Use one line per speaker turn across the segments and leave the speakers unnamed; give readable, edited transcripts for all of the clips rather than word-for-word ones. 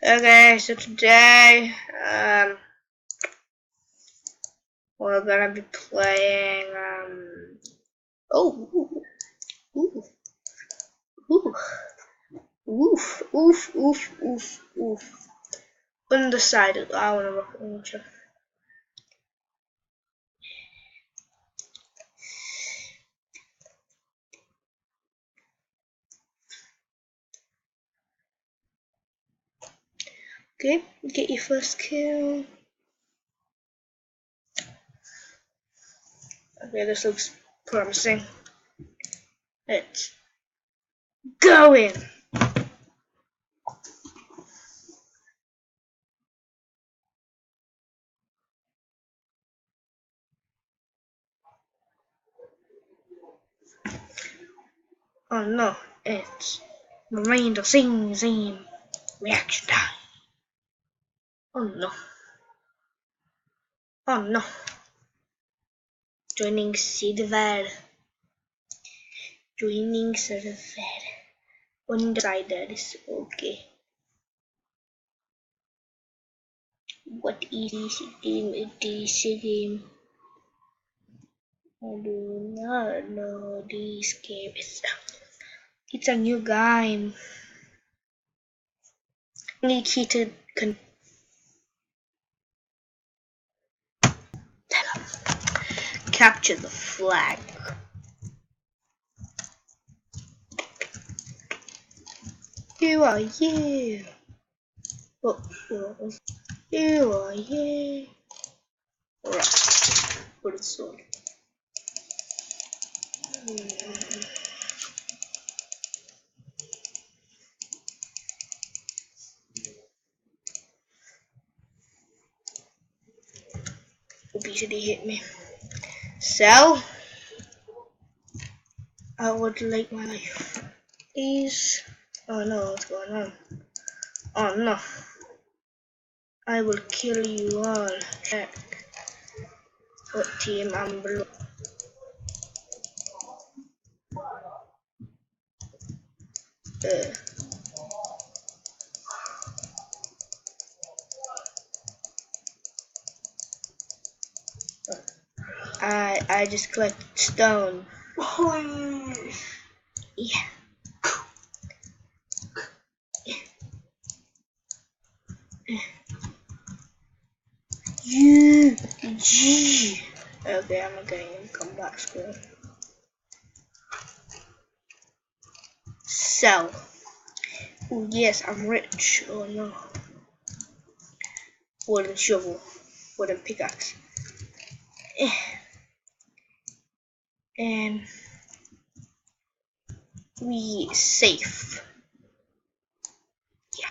Okay, so today, we're gonna be playing, oh, ooh, ooh, oof, oof, oof, oof, oof. Undecided. I wanna look at it. Okay, get your first kill. Okay, this looks promising. Let's go in. Oh no, it's Miranda sings in reaction time. Oh no, oh no. Joining Silver. Joining Silver. Undecided is okay. What is this game? This game? I do not know this game. It's a new game. Need key to capture the flag. Who are you? Oh, who are you? Alright, put it sword. Obesity hit me. So, I would like my life. Please. Oh no, what's going on? Oh no. I will kill you all. Check. What team I'm below? I just collected stone. Yeah. You G. Okay, I'm not getting in combat school. So, oh yes, I'm rich. Oh no. Wooden shovel, wooden pickaxe, and we safe. Yeah.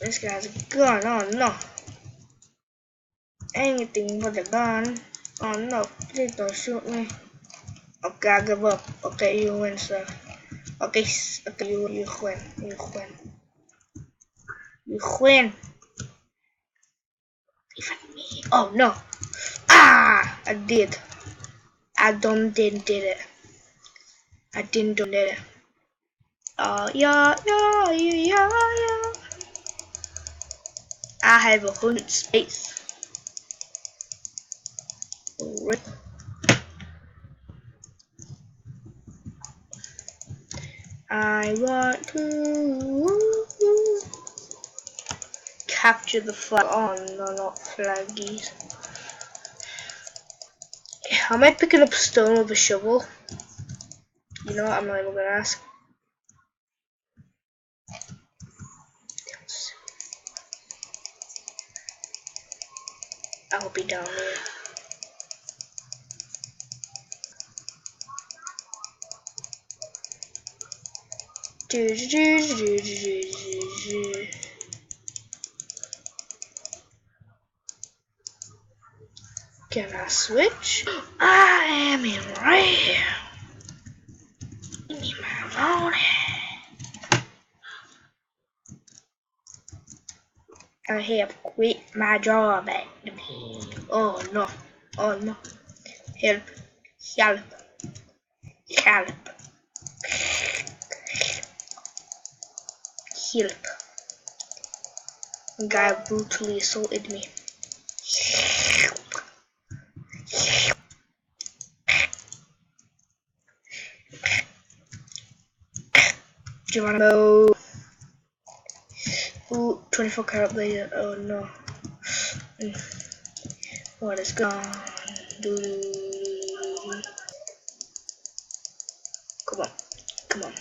This guy's a gun. Oh no. Anything but a gun. Oh no. Please don't shoot me. Okay, I give up. Okay, you win, sir. Okay, okay, you win. You win. You win. Even me. Oh no. Ah! I did. I did it. I didn't do it. Oh yeah, yeah, yeah, yeah. I have 100 space. Right. I want to capture the flag. Oh no, not flaggies. Am I picking up stone with a shovel? You know what? I'm not even gonna ask. I'll be down there. Can I switch? I am in rare. Give me my money. I have quit my job at the bank. Oh no. Oh no. Help. Help. Help. help. A guy brutally assaulted me. Geronimo. Ooh, 24 karat blazer. Oh no. What is gone? Come on. Come on.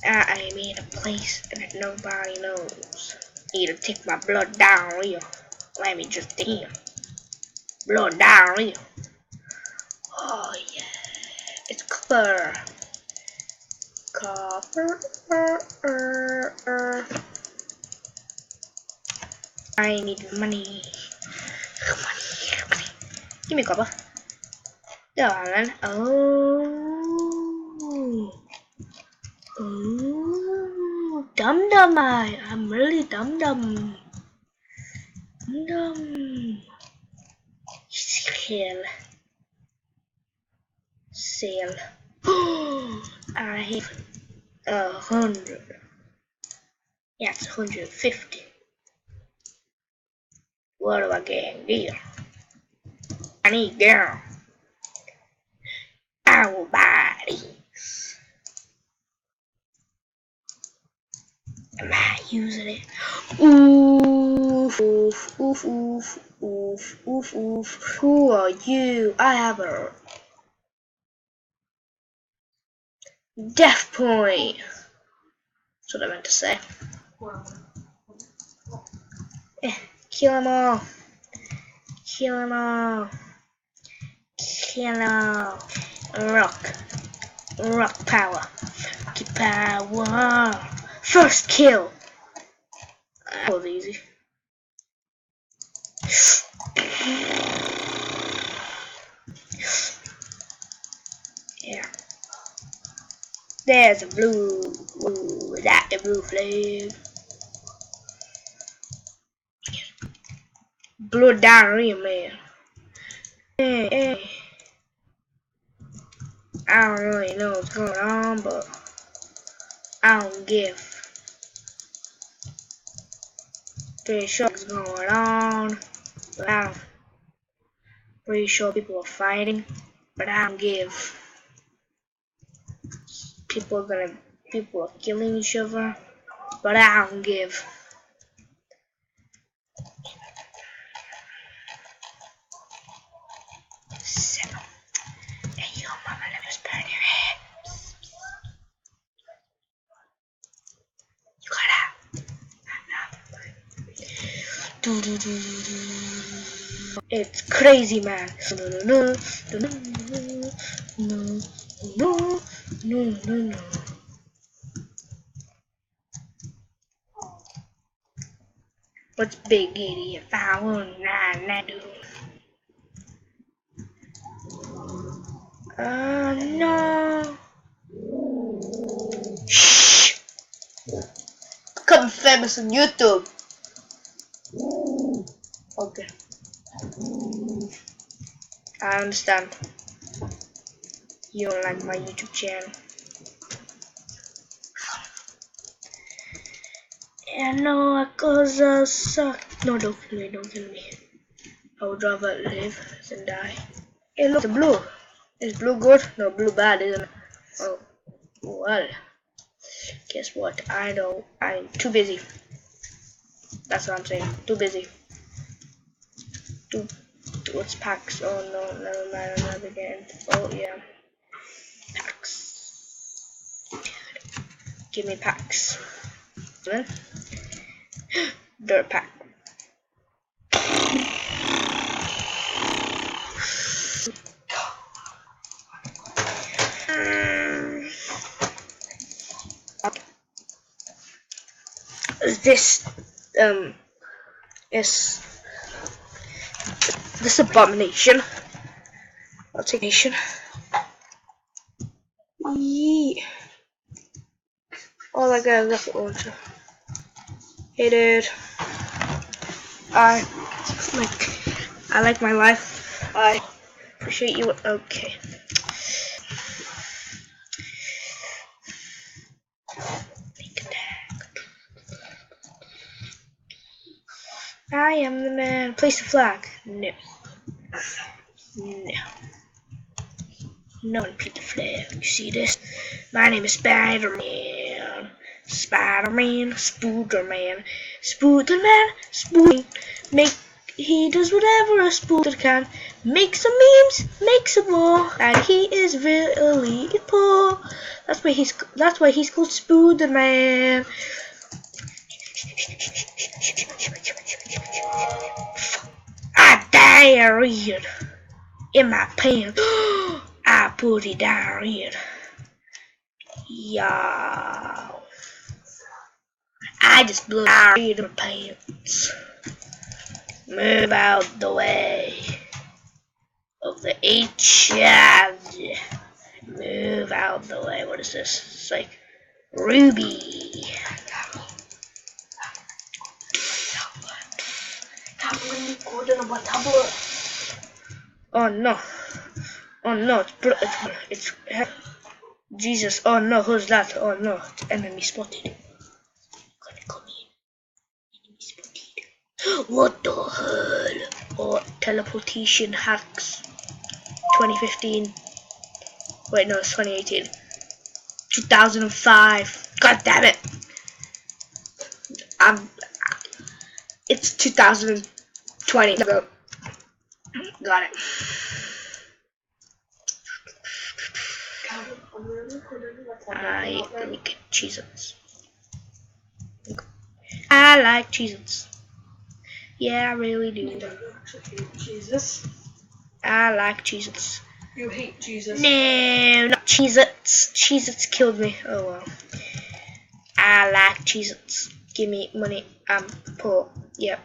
I am in a place that nobody knows. Need to take my blood down here. Let me just damn. Blood down here. Oh yeah. It's copper. Copper. I need money. Money. Give me copper. Darling. Oh, dum dum. I'm really dum dum. Dum dum. Sale. I have 100. Yeah, it's 150. What do I get here? I need girl. I will buy these. Am I using it? Oof, oof, oof, oof, oof, oof, oof. Who are you? I have a death point. That's what I meant to say. Kill them all. Kill them all. Kill them all. Rock power. Rocky power. First kill. That was easy. Yeah. There's a blue. Ooh, is that the blue flag? Blow down here, man. Hey. I don't really know what's going on, but I don't give. Pretty sure what's going on, but I'm pretty sure people are fighting, but I don't give. People are killing each other, but I don't give. Seven. Hey, yo, mama, let me just burn your head. You got out. It's crazy, man. No. What's big idiot? 519 no. Shh. Become famous on YouTube. Okay. I understand. You don't like my YouTube channel. Yeah, no, cause I suck. No, don't kill me. I would rather live than die. Hey, look, the blue. Is blue good? No, blue bad, isn't it? Oh, well. Guess what? I'm too busy. That's what I'm saying. Too busy. What's packs? Oh no, never mind. Another game. Oh yeah. Packs. Give me packs. Then dirt pack. This is this abomination. I'll take nation. Yee. Oh, that guy left it launcher. Hey, dude. I like my life. I appreciate you. Okay. Make attack. I am the man. Place the flag. No. No. No one put the flag. You see this? My name is Spider-Man. Spider-Man, Spooderman, Spooderman, Spooder. He does whatever a Spooder can. Makes some memes, makes some more, and he is really poor. That's why he's called Spooderman. I diarrhea in my pants. I put it down here. Yo. I just blew diarrhea in my pants. Move out the way of the HIV. Move out the way. What is this? It's like Ruby. Oh no. Oh no, it's Jesus. Oh no, who's that? Oh no, it's enemy spotted. Gonna come in. Enemy spotted. What the hell? Oh, teleportation hacks. 2015. Wait, no, it's 2018. 2005. God damn it. It's 2020. Got it. Let me get Cheez-Its. I like Cheez-Its. Yeah, I really do.
You don't actually hate Jesus.
I like Cheez-Its.
You hate Jesus.
No, not Cheez-Its. Cheez-Its killed me. Oh well. I like Cheez-Its. Give me money. I'm poor. Yep.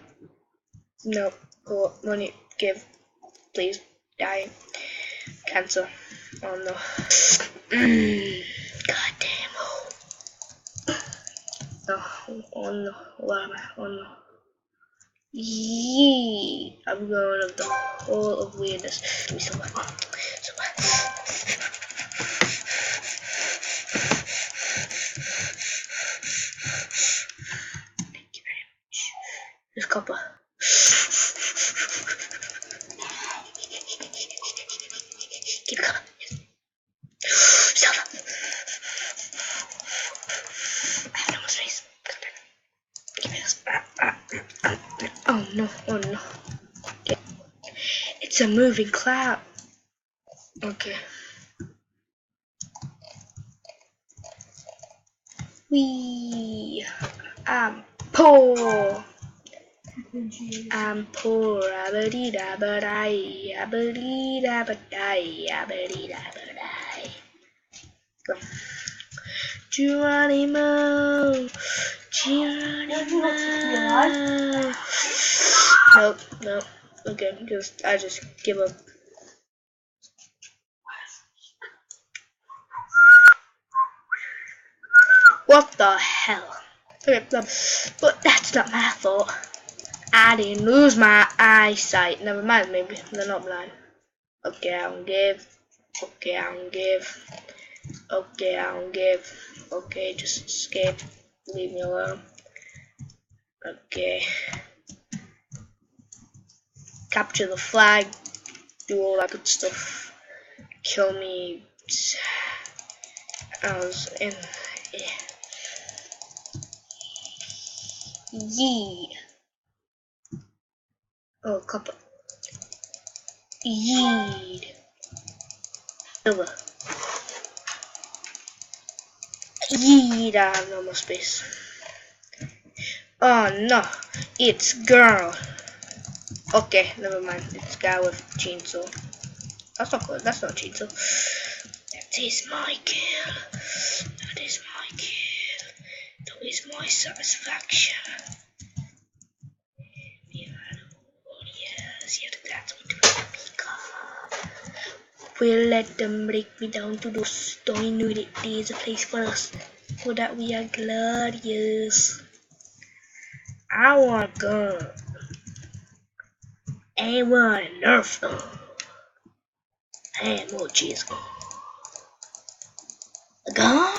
No. Poor. Money. Give. Please. Dying. Cancer. Oh no. God damn. Oh no. Where am I? Oh no. Yee. I'm going of the whole of weirdness. Give me some money. Thank you very much. There's copper. Keep coming. Silver. I have no more space. Give me this. Oh no, oh no. Okay. It's a moving cloud. Okay. Wee. I'm poor. I'm poor. Abba-dee-da-ba-die. Abba-dee-da-ba-die. Abba-dee-da-ba-die. Go. Geronimo. Geronimo. Nope. Okay, I just give up. What the hell? Okay, but that's not my fault. I didn't lose my eyesight. Never mind, maybe they're not blind. Okay, I don't give. Okay, I don't give. Okay, I don't give. Okay, just escape. Leave me alone. Okay. Capture the flag. Do all that good stuff. Kill me. I was in. Yeah. Yee. Oh, copper. Yeed. Silver. Yeed. I have no more space. Oh no, it's girl. Okay, never mind. It's guy with chainsaw. That's not good. That's not chainsaw. That is my kill. That is my kill. That is my satisfaction. Yes, that's what we'll let them break me down to those stone nooded. There's a place for us, so that we are glorious. I want a gun. I want a Nerf gun. And more cheese. A gun